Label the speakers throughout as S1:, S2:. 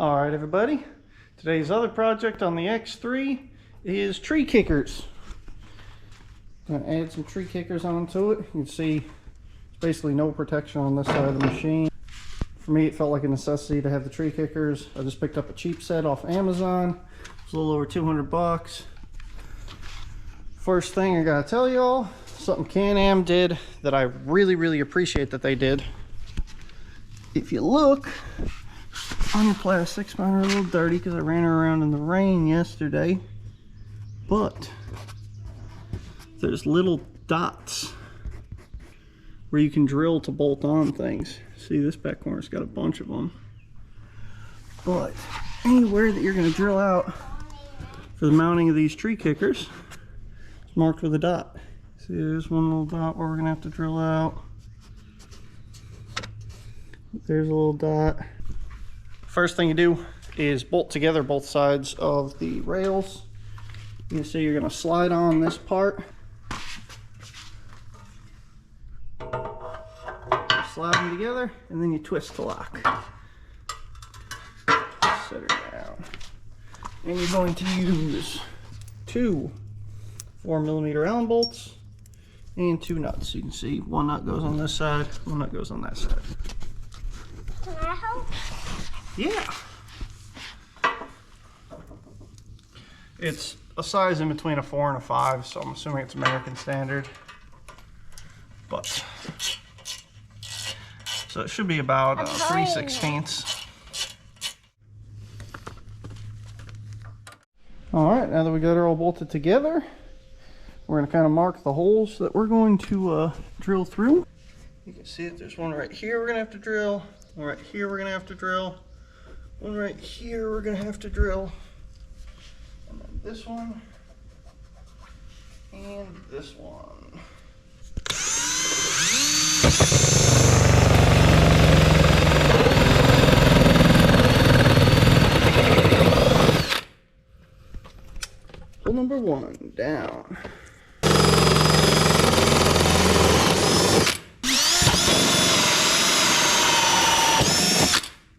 S1: Alright everybody, today's other project on the X3 is tree kickers. I'm going to add some tree kickers onto it. You can see there's basically no protection on this side of the machine. For me it felt like a necessity to have the tree kickers. I just picked up a cheap set off Amazon. It's a little over 200 bucks. First thing I gotta tell y'all, something Can-Am did that I really appreciate that they did. If you look on your plastics, mine are a little dirty because I ran her around in the rain yesterday, but there's little dots where you can drill to bolt on things. See, this back corner's got a bunch of them, but anywhere that you're going to drill out for the mounting of these tree kickers is marked with a dot. See, there's one little dot where we're going to have to drill out. There's a little dot. First thing you do is bolt together both sides of the rails. You can see you're going to slide on this part. Slide them together and then you twist to lock. Set her down. And you're going to use two 4mm Allen bolts and two nuts. You can see one nut goes on this side, one nut goes on that side.
S2: Can I help?
S1: Yeah. It's a size in between a 4 and a 5, so I'm assuming it's American standard. But so it should be about 3/16. Alright, now that we got her all bolted together, we're going to kind of mark the holes that we're going to drill through. You can see that there's one right here we're going to have to drill, one right here we're going to have to drill, one right here we're going to have to drill, and then this one, and this one. Hole number 1 down.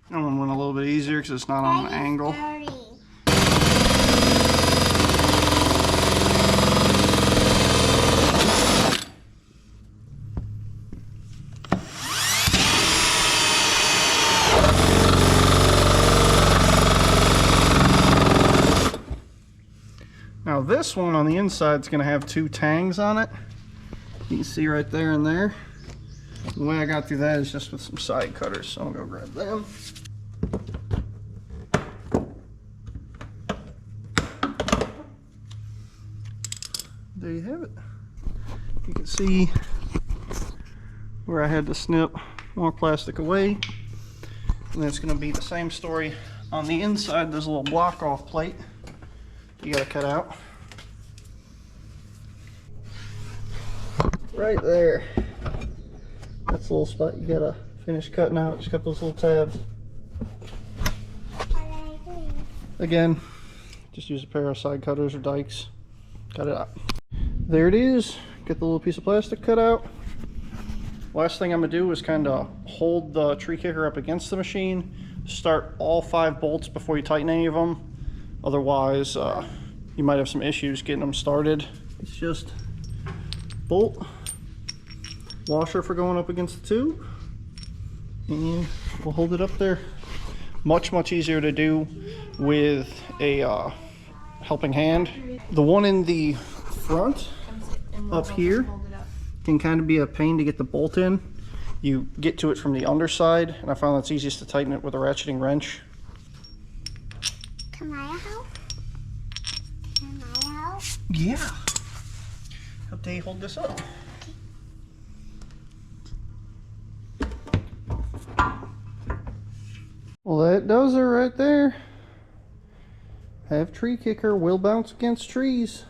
S1: That one went a little bit easier because it's not on an angle. Now this one on the inside is going to have 2 tangs on it. You can see right there and there. The way I got through that is just with some side cutters, so I'm going to grab them. There you have it. You can see where I had to snip more plastic away. And it's going to be the same story on the inside. There's a little block off plate you got to cut out. Right there. That's a little spot you got to finish cutting out. Just cut those little tabs. Again, just use a pair of side cutters or dikes. Cut it out. There it is. Get the little piece of plastic cut out. Last thing I'm going to do is kind of hold the tree kicker up against the machine. Start all 5 bolts before you tighten any of them. Otherwise, you might have some issues getting them started. It's just bolt, washer for going up against the tube, and we'll hold it up there. Much easier to do with a helping hand. The one in the front up here can kind of be a pain to get the bolt in. You get to it from the underside, and I found that's easiest to tighten it with a ratcheting wrench.
S2: Can I help? Can I help?
S1: Yeah. Help Dave hold this up. Well, that does it right there. Have tree kicker, will bounce against trees.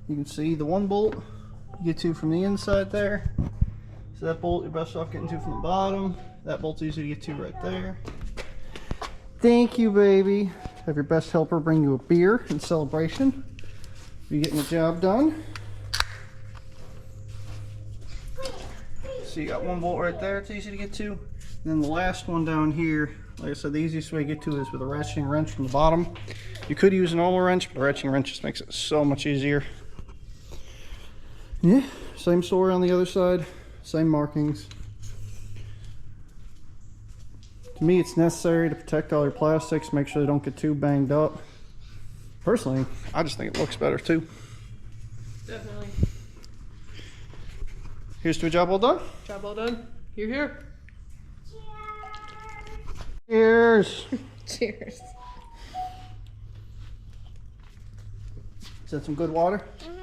S1: You can see the one bolt you get to from the inside there. So that bolt you're best off getting to from the bottom. That bolt's easy to get to right there. Thank you, baby. Have your best helper bring you a beer in celebration. You're getting the job done. So you got one bolt right there, it's easy to get to. then the last one down here, like I said, the easiest way to get to it is with a ratcheting wrench from the bottom. You could use a normal wrench, but a ratcheting wrench just makes it so much easier. Yeah, same story on the other side, same markings. To me, it's necessary to protect all your plastics, make sure they don't get too banged up. Personally, I just think it looks better too.
S3: Definitely.
S1: Here's to a job well done.
S3: Job well done. You're here.
S1: Cheers.
S3: Cheers.
S1: Is that some good water?
S2: Mm-hmm.